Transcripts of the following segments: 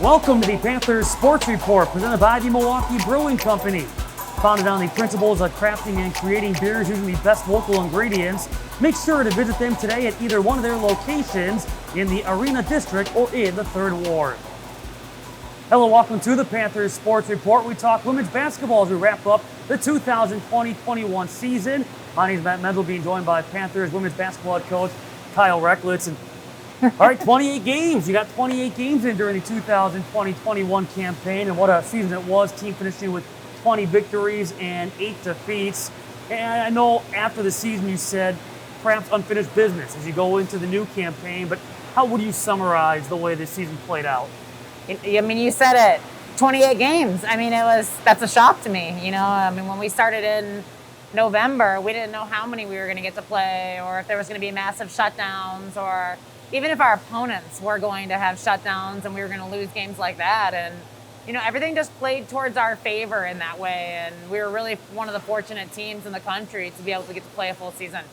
Welcome to the Panthers Sports Report, presented by the Milwaukee Brewing Company. Founded on the principles of crafting and creating beers using the best local ingredients, make sure to visit them today at either one of their locations in the Arena District or in the 3rd Ward. Hello, welcome to the Panthers Sports Report. We talk women's basketball as we wrap up the 2020-21 season. My name is Matt Menzel, being joined by Panthers women's basketball head coach Kyle Recklitz. And all right, 28 games. You got 28 games in during the 2020-21 campaign, and what a season it was. Team finishing with 20 victories and 8 defeats. And I know after the season you said perhaps unfinished business as you go into the new campaign, but how would you summarize the way this season played out? I mean, you said it, 28 games. I mean, that's a shock to me. You know, I mean, when we started in November, we didn't know how many we were going to get to play, or if there was going to be massive shutdowns, or even if our opponents were going to have shutdowns and we were going to lose games like that. And, you know, everything just played towards our favor in that way. And we were really one of the fortunate teams in the country to be able to get to play a full season.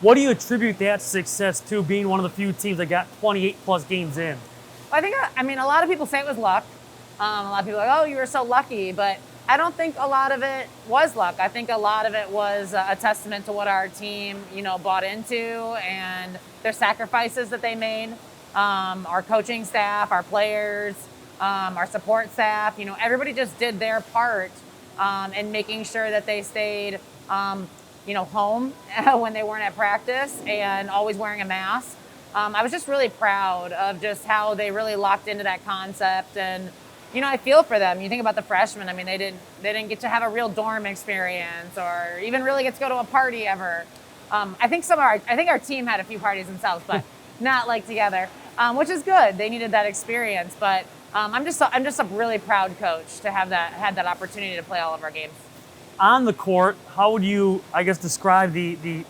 What do you attribute that success to, being one of the few teams that got 28 plus games in? I mean, a lot of people say it was luck. A lot of people are like, oh, you were so lucky. But I don't think a lot of it was luck. I think a lot of it was a testament to what our team, you know, bought into and their sacrifices that they made. Our coaching staff, our players, our support staff, you know, everybody just did their part in making sure that they stayed, you know, home when they weren't at practice and always wearing a mask. I was just really proud of just how they really locked into that concept. And, you know, I feel for them. You think about the freshmen. I mean, they didn't get to have a real dorm experience or even really get to go to a party ever. I think our team had a few parties themselves, but not like together, which is good. They needed that experience. But I'm just a really proud coach to had that opportunity to play all of our games. On the court, how would you, I guess, describe the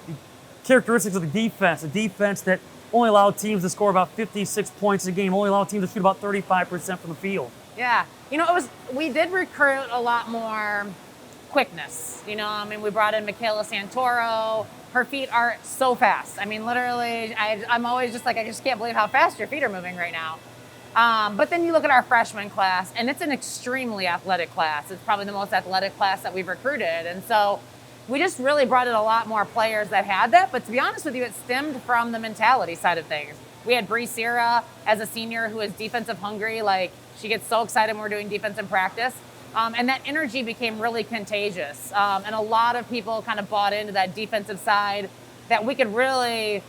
characteristics of the defense? A defense that only allowed teams to score about 56 points a game, only allowed teams to shoot about 35% from the field. Yeah, you know, we did recruit a lot more quickness. You know, I mean, we brought in Michaela Santoro. Her feet are so fast. I mean, literally, I'm always just like, I just can't believe how fast your feet are moving right now. But then you look at our freshman class, and it's an extremely athletic class. It's probably the most athletic class that we've recruited. And so we just really brought in a lot more players that had that. But to be honest with you, it stemmed from the mentality side of things. We had Bree Sierra as a senior who is defensive hungry. Like, she gets so excited when we're doing defense in practice. And that energy became really contagious. And a lot of people kind of bought into that defensive side, that we could really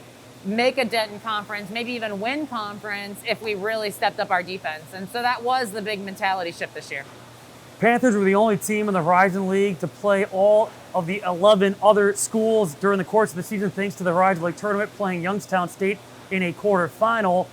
make a dent in conference, maybe even win conference if we really stepped up our defense. And so that was the big mentality shift this year. Panthers were the only team in the Horizon League to play all of the 11 other schools during the course of the season, thanks to the Horizon League tournament, playing Youngstown State in a quarterfinal.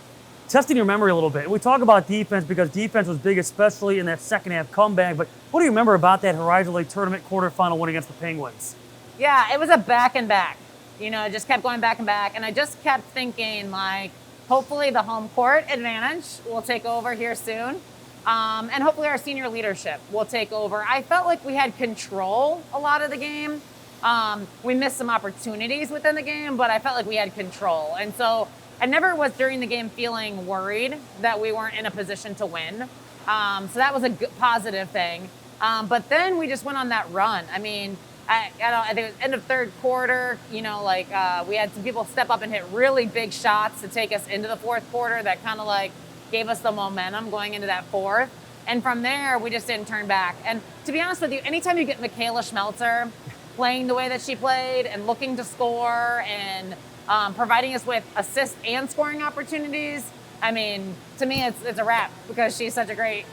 Testing your memory a little bit. We talk about defense because defense was big, especially in that second half comeback. But what do you remember about that Horizon League tournament quarterfinal win against the Penguins? Yeah, it was a back and back. You know, it just kept going back and back. And I just kept thinking, like, hopefully the home court advantage will take over here soon. And hopefully our senior leadership will take over. I felt like we had control a lot of the game. We missed some opportunities within the game, but I felt like we had control. And so I never was during the game feeling worried that we weren't in a position to win. So that was a good, positive thing. But then we just went on that run. I mean, I think it was end of third quarter, you know, like we had some people step up and hit really big shots to take us into the fourth quarter that kind of like gave us the momentum going into that fourth. And from there, we just didn't turn back. And to be honest with you, anytime you get Michaela Schmelzer playing the way that she played and looking to score and providing us with assist and scoring opportunities, I mean, to me, it's a wrap because she's such a great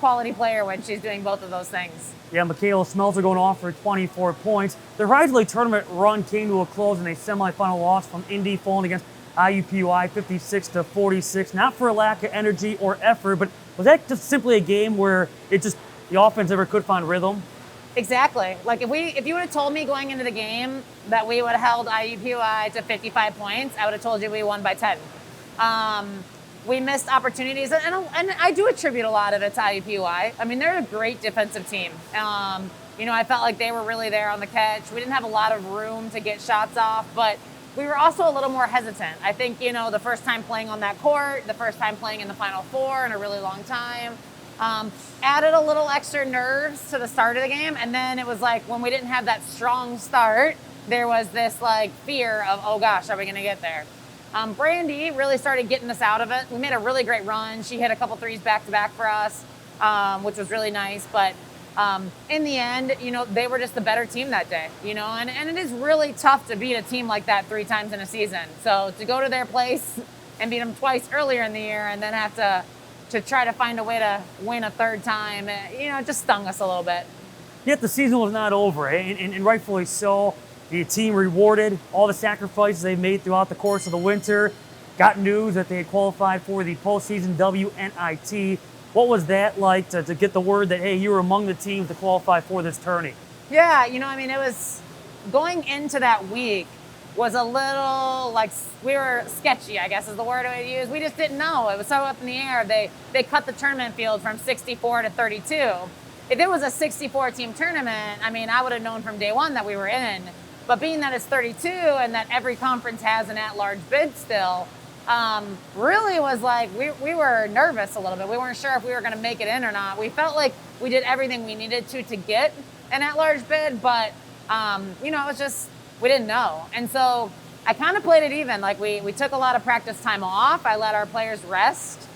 quality player when she's doing both of those things. Yeah, Michaela Schmelzer going off for 24 points. The Horizon League tournament run came to a close in a semifinal loss from Indy, falling against IUPUI 56-46. Not for a lack of energy or effort, but was that just simply a game where the offense never could find rhythm? Exactly. Like if you would have told me going into the game that we would have held IUPUI to 55 points, I would have told you we won by 10. We missed opportunities, and I do attribute a lot of it to IUPUI. I mean, they're a great defensive team. You know, I felt like they were really there on the catch. We didn't have a lot of room to get shots off, but we were also a little more hesitant. I think, the first time playing on that court, the first time playing in the Final Four in a really long time, added a little extra nerves to the start of the game. And then it was like when we didn't have that strong start, there was this like fear of, oh gosh, are we going to get there? Brady really started getting us out of it. We made a really great run. She hit a couple threes back to back for us, which was really nice. But in the end, they were just the better team that day, and it is really tough to beat a team like that 3 times in a season. So to go to their place and beat them twice earlier in the year and then have to try to find a way to win a third time, it just stung us a little bit. Yet the season was not over, and rightfully so. The team rewarded all the sacrifices they've made throughout the course of the winter. Got news that they had qualified for the postseason WNIT. What was that like to get the word that, hey, you were among the teams to qualify for this tourney? Yeah, it was going into that week was a little like we were sketchy, I guess is the word I would use. We just didn't know. It was so up in the air. They cut the tournament field from 64 to 32. If it was a 64-team tournament, I would have known from day one that we were in. But being that it's 32 and that every conference has an at-large bid still, really was like we were nervous a little bit. We weren't sure if we were going to make it in or not. We felt like we did everything we needed to get an at-large bid, but it was just we didn't know. And so I kind of played it even. Like we took a lot of practice time off. I let our players rest.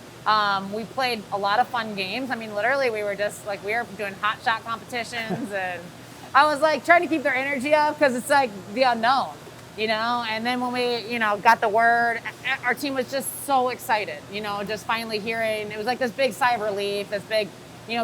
We played a lot of fun games. Literally we were just like we were doing hot shot competitions and I was like trying to keep their energy up because it's like the unknown, and then when we, got the word, our team was just so excited, just finally hearing, it was like this big sigh of relief, this big,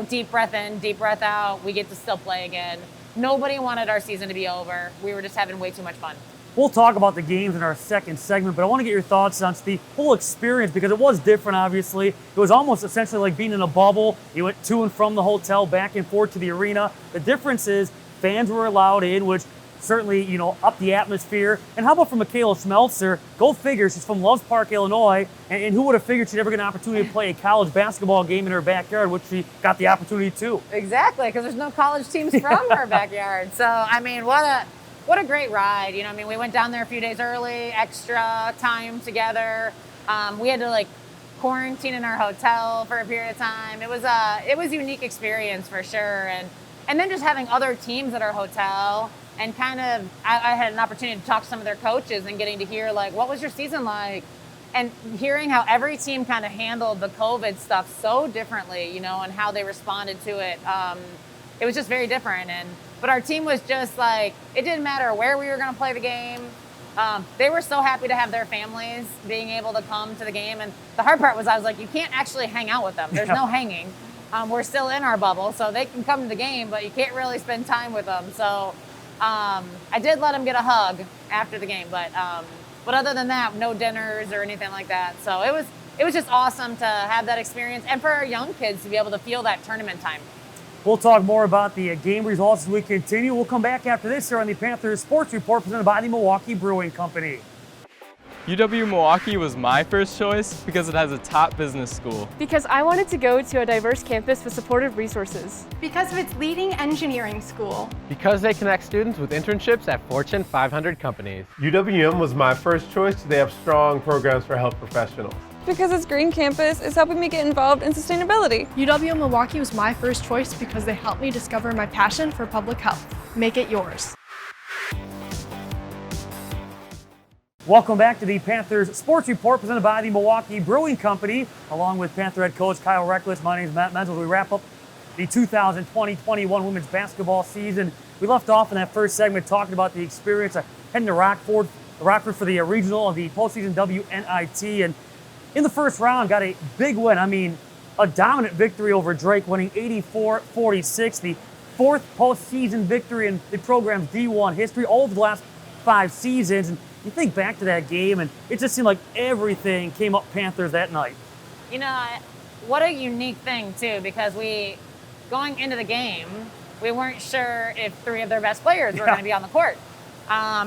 deep breath in, deep breath out. We get to still play again. Nobody wanted our season to be over. We were just having way too much fun. We'll talk about the games in our second segment, but I want to get your thoughts on the whole experience because it was different, obviously. It was almost essentially like being in a bubble. You went to and from the hotel, back and forth to the arena. The difference is fans were allowed in, which certainly, upped the atmosphere. And how about for Michaela Schmelzer? Go figure, she's from Loves Park, Illinois, and who would have figured she'd ever get an opportunity to play a college basketball game in her backyard, which she got the opportunity to. Exactly, because there's no college teams from her backyard. So, what a great ride. We went down there a few days early, extra time together. We had to quarantine in our hotel for a period of time. It was a unique experience for sure. And then just having other teams at our hotel and I had an opportunity to talk to some of their coaches and getting to hear what was your season like? And hearing how every team kind of handled the COVID stuff so differently, and how they responded to it. It was just very different. But our team was just it didn't matter where we were going to play the game. They were so happy to have their families being able to come to the game. And the hard part was I was like, you can't actually hang out with them. There's no hanging. We're still in our bubble, so they can come to the game, but you can't really spend time with them. So I did let them get a hug after the game, but other than that, no dinners or anything like that. So it was just awesome to have that experience and for our young kids to be able to feel that tournament time. We'll talk more about the game results as we continue. We'll come back after this here on the Panthers Sports Report presented by the Milwaukee Brewing Company. UW-Milwaukee was my first choice because it has a top business school. Because I wanted to go to a diverse campus with supportive resources. Because of its leading engineering school. Because they connect students with internships at Fortune 500 companies. UWM was my first choice. They have strong programs for health professionals. Because its green campus is helping me get involved in sustainability. UW-Milwaukee was my first choice because they helped me discover my passion for public health. Make it yours. Welcome back to the Panthers Sports Report presented by the Milwaukee Brewing Company, along with Panther head coach Kyle Reckless. My name is Matt Menzel. We wrap up the 2020-21 women's basketball season. We left off in that first segment talking about the experience of heading to Rockford for the regional of the postseason WNIT. And in the first round, got a big win. A dominant victory over Drake, winning 84-46, the fourth postseason victory in the program's D1 history, all of the last 5 seasons. And you think back to that game, and it just seemed like everything came up Panthers that night. What a unique thing, too, because going into the game, we weren't sure if 3 of their best players were going to be on the court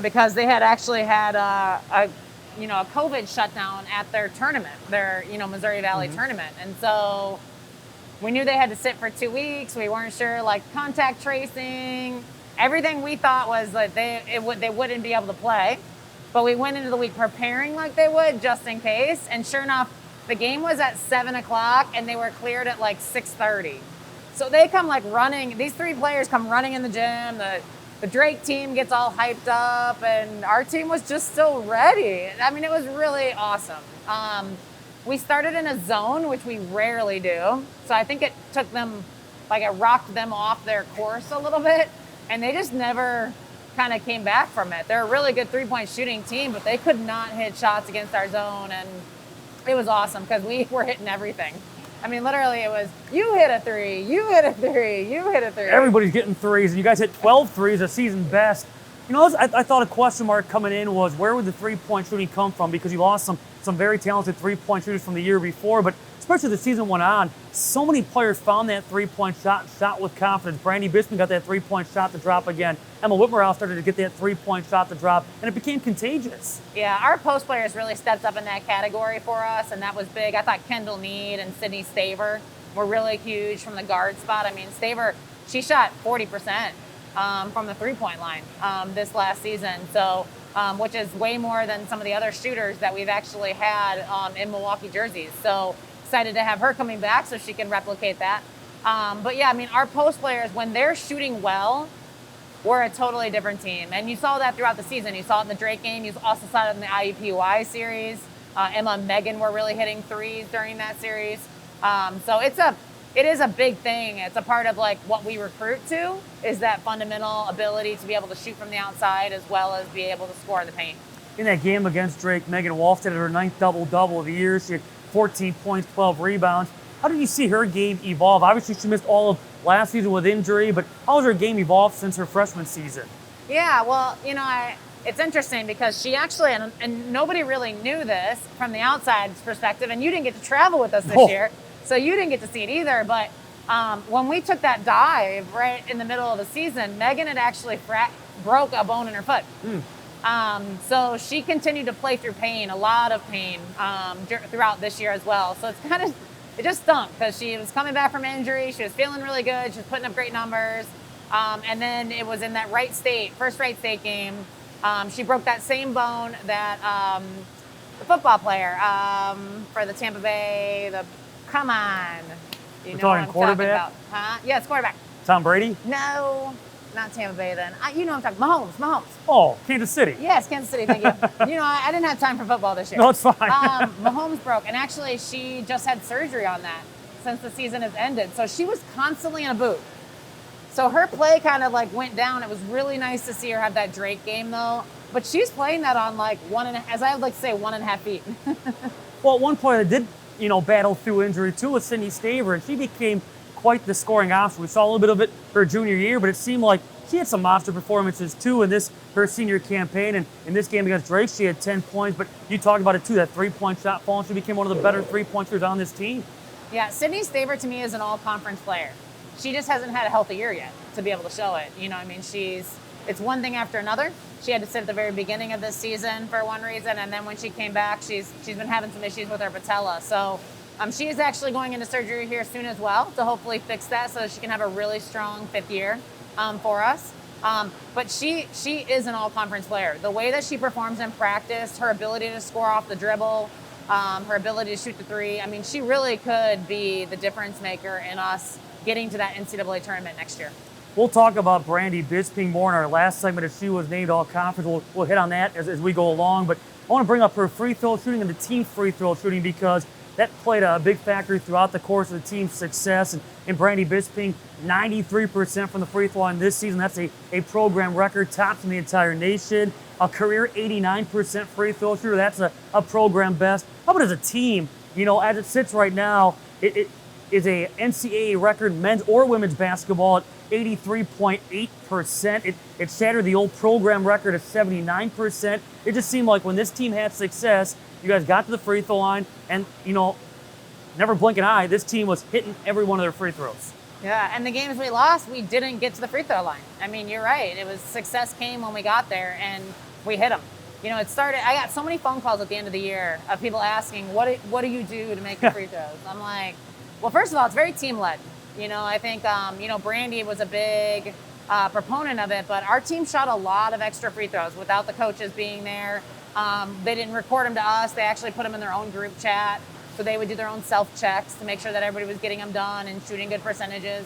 because they had actually had a COVID shutdown at their tournament, their Missouri Valley tournament. And so we knew they had to sit for 2 weeks. We weren't sure, contact tracing. Everything we thought was that they wouldn't be able to play. but we went into the week preparing like they would just in case. And sure enough, the game was at 7 o'clock and they were cleared at like 6:30. So they come like running, these 3 players come running in the gym, the Drake team gets all hyped up, and our team was just so ready. I mean, it was really awesome. We started in a zone, which we rarely do. So I think it took them, like it rocked them off their course a little bit, and they just never kind of came back from it. They're a really good 3-point shooting team, but they could not hit shots against our zone, and it was awesome because we were hitting everything. I mean, literally, it was, you hit a 3, you hit a 3, you hit a 3. Everybody's getting threes, and you guys hit 12 threes, a season best. You know, I thought a question mark coming in was where would the 3-point shooting come from? Because you lost some very talented 3-point shooters from the year before, but especially the season went on, so many players found that 3-point shot with confidence. Brady Bisping got that 3-point shot to drop again. Emma Whitmerhouse started to get that 3-point shot to drop, and it became contagious. Yeah, our post players really stepped up in that category for us, and that was big. I thought Kendall Need and Sydney Saber were really huge from the guard spot. I mean, Saber, she shot 40% from the 3-point line this last season, so which is way more than some of the other shooters that we've actually had in Milwaukee jerseys. So excited to have her coming back so she can replicate that. But yeah, I mean, our post players, when they're shooting well, we're a totally different team. And you saw that throughout the season. You saw it in the Drake game. You also saw it in the IUPUI series. Emma and Megan were really hitting threes during that series. So it is a big thing. It's a part of like what we recruit to, is that fundamental ability to be able to shoot from the outside as well as be able to score in the paint. In that game against Drake, Megan Walton had her 9th double-double of the year. She had 14 points, 12 rebounds. How did you see her game evolve? Obviously, she missed all of last season with injury, but how has her game evolved since her freshman season? Yeah, well, you know, it's interesting because she actually, and nobody really knew this from the outside's perspective, and you didn't get to travel with us this year, so you didn't get to see it either, but when we took that dive right in the middle of the season, Megan had actually broke a bone in her foot. So she continued to play through pain, a lot of pain throughout this year as well. So it just stunk because she was coming back from injury. She was feeling really good. She was putting up great numbers. And then it was in that first Wright State game. She broke that same bone that the football player for the Tampa Bay, come on. You know what I'm talking about. Huh? Yeah, it's quarterback. Tom Brady? No. Not Tampa Bay then. You know what I'm talking. Mahomes. Oh, Kansas City. Yes, Kansas City, thank you. You know, I didn't have time for football this year. No, it's fine. Mahomes broke, and actually she just had surgery on that since the season has ended. So she was constantly in a boot. So her play kind of like went down. It was really nice to see her have that Drake game though. But she's playing that on like as I would like to say, 1.5 feet. Well, one player that did, battle through injury too was Sydney Staver, and she became quite the scoring option. We saw a little bit of it her junior year, but it seemed like she had some monster performances too in her senior campaign. And in this game against Drake, she had 10 points. But you talked about it too, that 3-point shot fall, and she became one of the better 3-point shooters on this team. Yeah, Sydney Staver to me is an all-conference player. She just hasn't had a healthy year yet to be able to show it. You know, I mean, it's one thing after another. She had to sit at the very beginning of this season for one reason, and then when she came back, she's been having some issues with her patella. So she is actually going into surgery here soon as well to hopefully fix that so she can have a really strong 5th year for us. But she is an all-conference player. The way that she performs in practice, her ability to score off the dribble, her ability to shoot the 3, I mean, she really could be the difference maker in us getting to that NCAA tournament next year. We'll talk about Brady Bisping more in our last segment as she was named all-conference. We'll hit on that as we go along. But I want to bring up her free throw shooting and the team free throw shooting because that played a big factor throughout the course of the team's success. And Brady Bisping, 93% from the free throw line this season. That's a program record, tops in the entire nation. A career 89% free throw shooter. That's a program best. How about as a team? As it sits right now, it is a NCAA record, men's or women's basketball at 83.8%. It shattered the old program record of 79%. It just seemed like when this team had success, you guys got to the free throw line, and, never blink an eye, this team was hitting every one of their free throws. Yeah, and the games we lost, we didn't get to the free throw line. I mean, you're right. It was success came when we got there, and we hit them. I got so many phone calls at the end of the year of people asking, what do you do to make the free throws? I'm like, well, first of all, it's very team-led. I think, Brady was a big proponent of it, but our team shot a lot of extra free throws without the coaches being there. They didn't record them to us. They actually put them in their own group chat. So they would do their own self-checks to make sure that everybody was getting them done and shooting good percentages.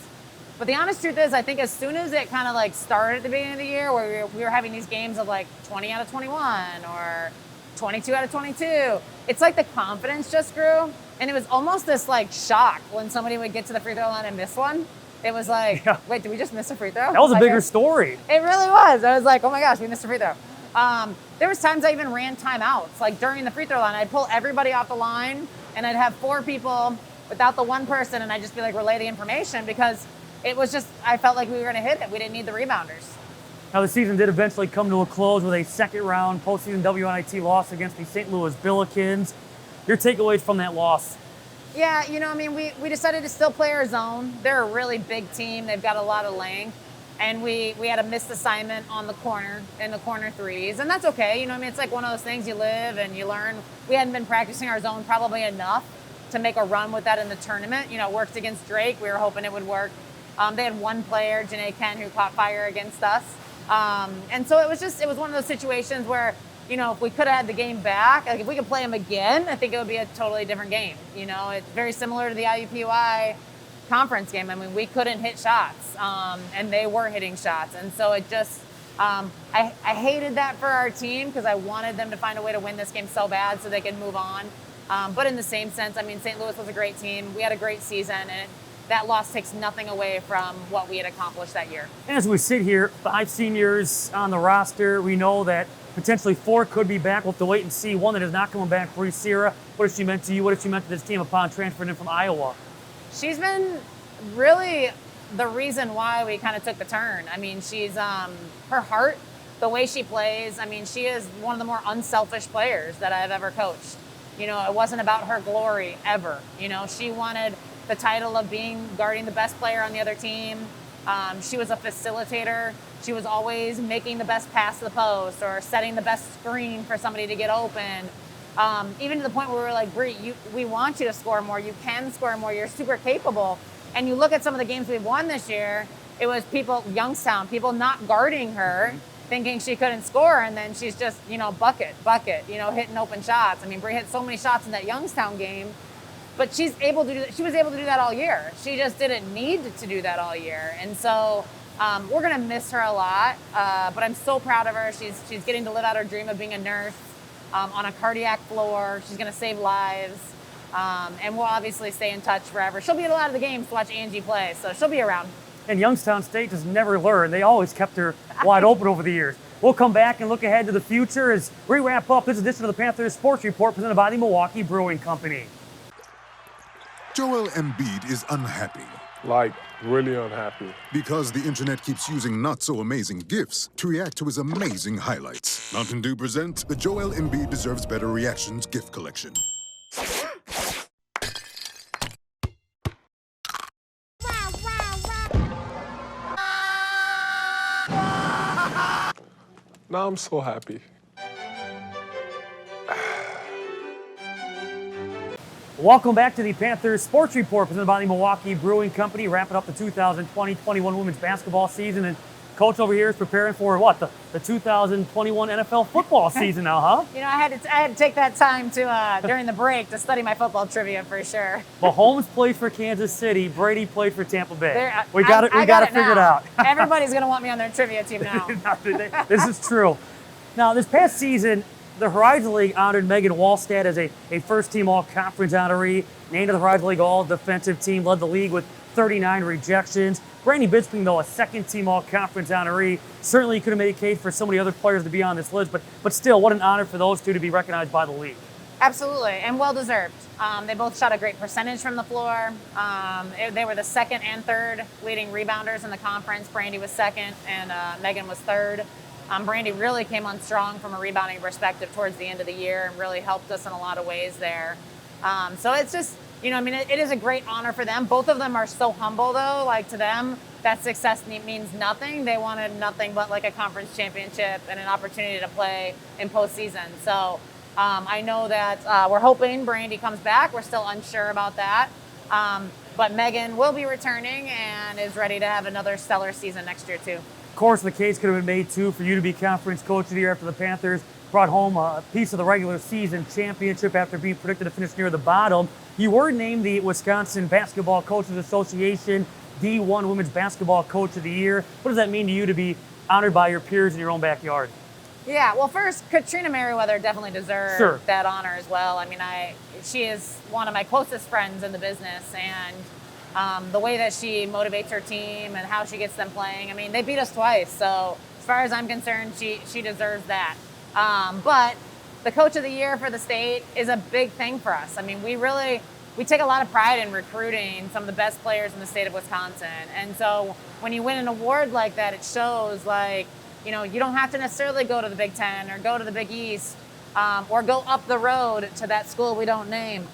But the honest truth is, I think as soon as it kind of like started at the beginning of the year where we were having these games of like 20 out of 21 or 22 out of 22, it's like the confidence just grew. And it was almost this like shock when somebody would get to the free throw line and miss one. It was like, wait, did we just miss a free throw? That was a bigger story. It really was. I was like, oh my gosh, we missed a free throw. There was times I even ran timeouts. Like during the free throw line, I'd pull everybody off the line and I'd have 4 people without the one person, and I'd just be like, relay the information, because it was just, I felt like we were going to hit it. We didn't need the rebounders. Now, the season did eventually come to a close with a second-round postseason WNIT loss against the St. Louis Billikens. Your takeaways from that loss? Yeah, I mean, we decided to still play our zone. They're a really big team. They've got a lot of length. And we had a missed assignment on the corner, in the corner threes. And that's okay. I mean, it's like one of those things you live and you learn. We hadn't been practicing our zone probably enough to make a run with that in the tournament. It worked against Drake. We were hoping it would work. They had one player, Janae Ken, who caught fire against us. And so it was one of those situations where, if we could have had the game back, like if we could play them again, I think it would be a totally different game. It's very similar to the IUPUI conference game. I mean, we couldn't hit shots, and they were hitting shots. And so it just, I hated that for our team because I wanted them to find a way to win this game so bad so they could move on. But in the same sense, I mean, St. Louis was a great team. We had a great season, and that loss takes nothing away from what we had accomplished that year. And as we sit here, 5 seniors on the roster, we know that potentially 4 could be back. We'll have to wait and see. One that is not coming back, Brady Sierra. What has she meant to you? What has she meant to this team upon transferring in from Iowa? She's been really the reason why we kind of took the turn. I mean, she's her heart, the way she plays. I mean, she is one of the more unselfish players that I've ever coached. It wasn't about her glory ever. She wanted the title of guarding the best player on the other team. She was a facilitator. She was always making the best pass to the post or setting the best screen for somebody to get open. Even to the point where we were like, Bree, we want you to score more. You can score more. You're super capable. And you look at some of the games we've won this year, it was Youngstown, people not guarding her, thinking she couldn't score, and then she's just, bucket, hitting open shots. I mean, Bree hit so many shots in that Youngstown game, but she was able to do that all year. She just didn't need to do that all year. And so we're going to miss her a lot, but I'm so proud of her. She's getting to live out her dream of being a nurse. On a cardiac floor. She's going to save lives. And we'll obviously stay in touch forever. She'll be at a lot of the games to watch Angie play, so she'll be around. And Youngstown State just never learned. They always kept her wide open over the years. We'll come back and look ahead to the future as we wrap up this edition of the Panthers Sports Report presented by the Milwaukee Brewing Company. Joel Embiid is unhappy. Like, really unhappy. Because the internet keeps using not-so-amazing GIFs to react to his amazing highlights. Mountain Dew presents the Joel Embiid Deserves Better Reactions GIF Collection. Now I'm so happy. Welcome back to the Panthers Sports Report presented by the Milwaukee Brewing Company, wrapping up the 2020-21 women's basketball season. And Coach over here is preparing for what, the 2021 NFL football season now, huh? I had to take that time to during the break to study my football trivia for sure. Mahomes played for Kansas City. Brady played for Tampa Bay. We got it figured out. Everybody's going to want me on their trivia team now. This is true. Now, this past season, the Horizon League honored Megan Wallstad as a first-team all-conference honoree, named to the Horizon League all-defensive team, led the league with 39 rejections. Brandy Bisping, though, a second-team all-conference honoree. Certainly you could have made a case for so many other players to be on this list, but still, what an honor for those two to be recognized by the league. Absolutely, and well-deserved. They both shot a great percentage from the floor. They were the second and third leading rebounders in the conference. Brandy was second, and Megan was third. Brandy really came on strong from a rebounding perspective towards the end of the year and really helped us in a lot of ways there. So it's just, it is a great honor for them. Both of them are so humble, though. Like, to them, that success means nothing. They wanted nothing but like a conference championship and an opportunity to play in postseason. So I know that we're hoping Brandy comes back. We're still unsure about that. But Megan will be returning and is ready to have another stellar season next year, too. Of course, the case could have been made, too, for you to be conference coach of the year after the Panthers brought home a piece of the regular season championship after being predicted to finish near the bottom. You were named the Wisconsin Basketball Coaches Association D1 Women's Basketball Coach of the Year. What does that mean to you to be honored by your peers in your own backyard? Yeah, well, first, Katrina Merriweather definitely deserved that honor as well. I mean, she is one of my closest friends in the business, and the way that she motivates her team and how she gets them playing. I mean, they beat us twice, so as far as I'm concerned, she deserves that. But the Coach of the Year for the state is a big thing for us. I mean, we take a lot of pride in recruiting some of the best players in the state of Wisconsin, and so when you win an award like that, it shows like, you know, you don't have to necessarily go to the Big Ten or go to the Big East or go up the road to that school we don't name.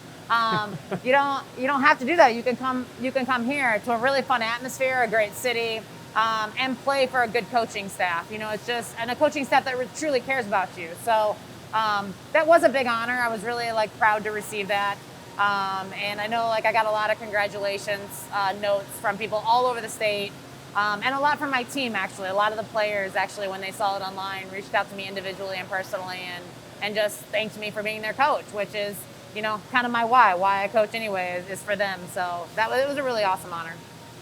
You don't have to do that. You can come here to a really fun atmosphere, a great city, and play for a good coaching staff. You know, it's just, and a coaching staff that truly cares about you. So that was a big honor. I was really like proud to receive that. And I know like I got a lot of congratulations notes from people all over the state. And a lot from my team, actually. A lot of the players, actually, when they saw it online, reached out to me individually and personally and just thanked me for being their coach, which is, you know, kind of my why I coach anyway, is for them. So it was a really awesome honor.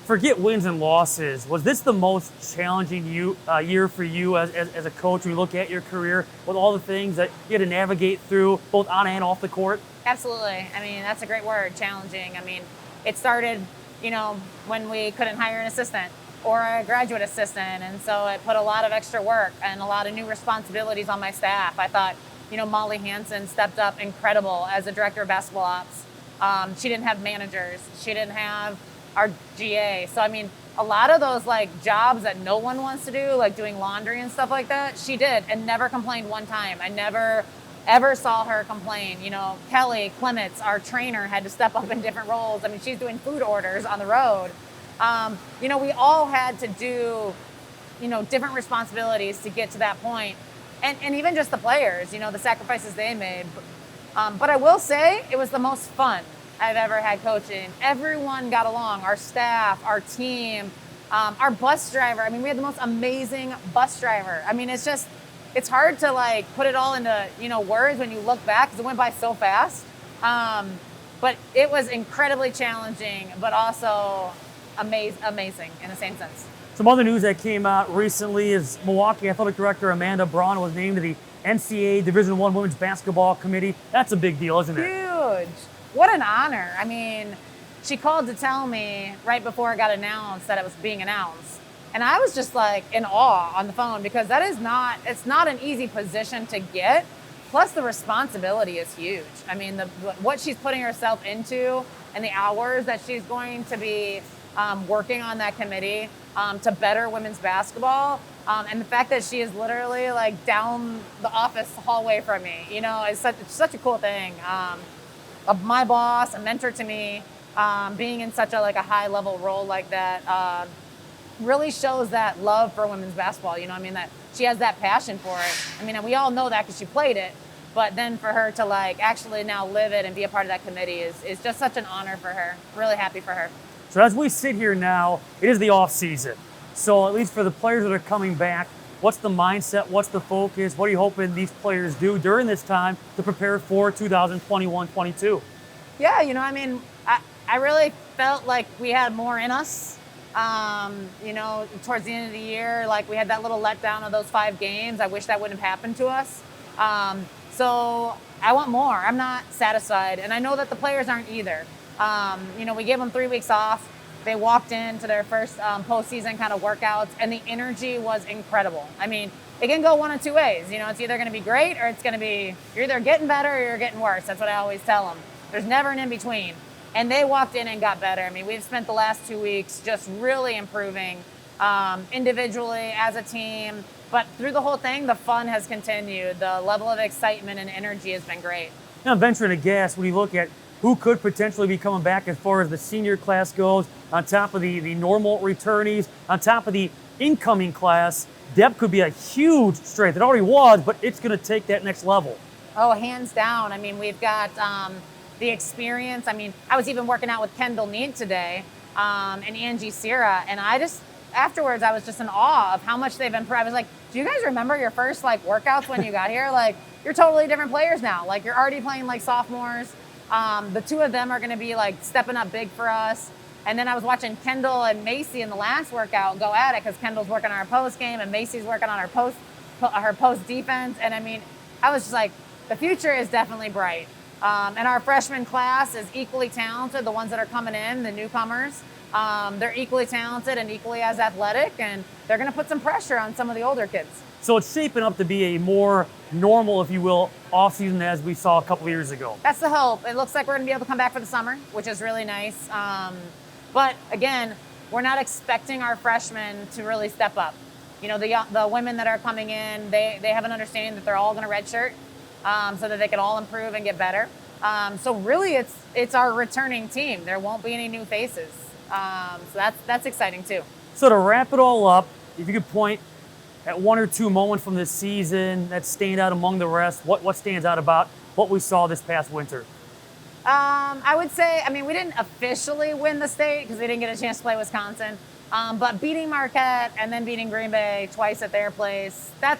Forget wins and losses. Was this the most challenging year for you as a coach when you look at your career with all the things that you had to navigate through, both on and off the court? Absolutely. I mean, that's a great word, challenging. I mean, it started, you know, when we couldn't hire an assistant or a graduate assistant, and so it put a lot of extra work and a lot of new responsibilities on my staff. I thought, you know, Molly Hansen stepped up incredible as a director of basketball ops. She didn't have managers. She didn't have our GA. So, I mean, a lot of those like jobs that no one wants to do, like doing laundry and stuff like that, she did and never complained one time. I never ever saw her complain. You know, Kelly Clements, our trainer, had to step up in different roles. I mean, she's doing food orders on the road. You know, we all had to do, you know, different responsibilities to get to that point. And even just the players, you know, the sacrifices they made. But I will say it was the most fun I've ever had coaching. Everyone got along, our staff, our team, our bus driver. I mean, we had the most amazing bus driver. I mean, it's hard to like put it all into, you know, words when you look back because it went by so fast. But it was incredibly challenging, but also amazing in the same sense. Some other news that came out recently is Milwaukee Athletic Director Amanda Braun was named to the NCAA Division I Women's Basketball Committee. That's a big deal, isn't it? Huge. What an honor. I mean, she called to tell me right before it got announced that it was being announced. And I was just like in awe on the phone because it's not an easy position to get. Plus the responsibility is huge. I mean, what she's putting herself into and the hours that she's going to be working on that committee to better women's basketball, and the fact that she is literally like down the office hallway from me, you know, it's such a cool thing. My boss, a mentor to me, being in such a high level role like that, really shows that love for women's basketball. You know, I mean, that she has that passion for it. I mean, we all know that because she played it, but then for her to like actually now live it and be a part of that committee is just such an honor for her. Really happy for her. So as we sit here now, it is the off season. So at least for the players that are coming back, what's the mindset? What's the focus? What are you hoping these players do during this time to prepare for 2021-22? Yeah, you know, I mean, I really felt like we had more in us. You know, towards the end of the year, like we had that little letdown of those 5 games. I wish that wouldn't have happened to us. So I want more. I'm not satisfied. And I know that the players aren't either. You know, we gave them 3 weeks off. They walked into their first postseason kind of workouts, and the energy was incredible. I mean, it can go one of two ways. You know, it's either going to be great or it's going to be, you're either getting better or you're getting worse. That's what I always tell them. There's never an in-between. And they walked in and got better. I mean, we've spent the last 2 weeks just really improving individually as a team. But through the whole thing, the fun has continued. The level of excitement and energy has been great. Now, I'm venturing to guess when you look at who could potentially be coming back as far as the senior class goes, on top of the normal returnees, on top of the incoming class, depth could be a huge strength. It already was, but it's going to take that next level. Oh, hands down. I mean, we've got the experience. I mean, I was even working out with Kendall Need today and Angie Sierra, and afterwards, I was just in awe of how much they've improved. I was like, do you guys remember your first like workouts when you got here? Like, you're totally different players now. Like, you're already playing like sophomores. The two of them are going to be like stepping up big for us. And then I was watching Kendall and Macy in the last workout go at it because Kendall's working on her post game and Macy's working on her post defense. And I mean, I was just like, the future is definitely bright. And our freshman class is equally talented. The ones that are coming in, the newcomers, they're equally talented and equally as athletic, and they're going to put some pressure on some of the older kids. So it's shaping up to be a more normal, if you will, offseason as we saw a couple of years ago. That's the hope. It looks like we're going to be able to come back for the summer, which is really nice. But again, we're not expecting our freshmen to really step up. You know, the women that are coming in, they have an understanding that they're all going to redshirt so that they can all improve and get better. So really, it's our returning team. There won't be any new faces. So that's exciting too. So to wrap it all up, if you could point at one or two moments from this season that stand out among the rest, what stands out about what we saw this past winter? I would say, I mean, we didn't officially win the state because we didn't get a chance to play Wisconsin. But beating Marquette and then beating Green Bay twice at their place, that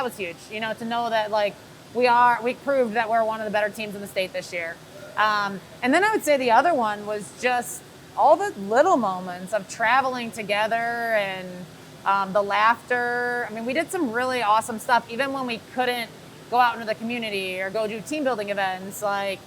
was huge. You know, to know that like we proved that we're one of the better teams in the state this year. And then I would say the other one was just all the little moments of traveling together and the laughter. I mean, we did some really awesome stuff, even when we couldn't go out into the community or go do team building events. Like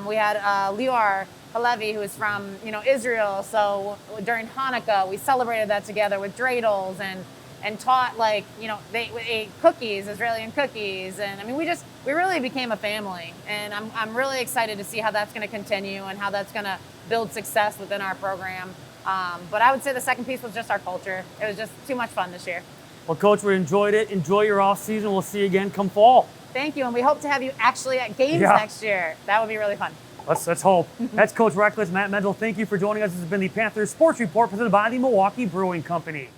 we had Lior Halevi, who is from Israel. So during Hanukkah, we celebrated that together with dreidels and taught they ate cookies, Israeli cookies, and I mean we really became a family. And I'm really excited to see how that's going to continue and how that's going to build success within our program. But I would say the second piece was just our culture. It was just too much fun this year. Well, Coach, we enjoyed it. Enjoy your off season. We'll see you again come fall. Thank you, and we hope to have you actually at games next year. That would be really fun. Let's hope. That's Coach Reckless, Matt Mendel. Thank you for joining us. This has been the Panthers Sports Report presented by the Milwaukee Brewing Company.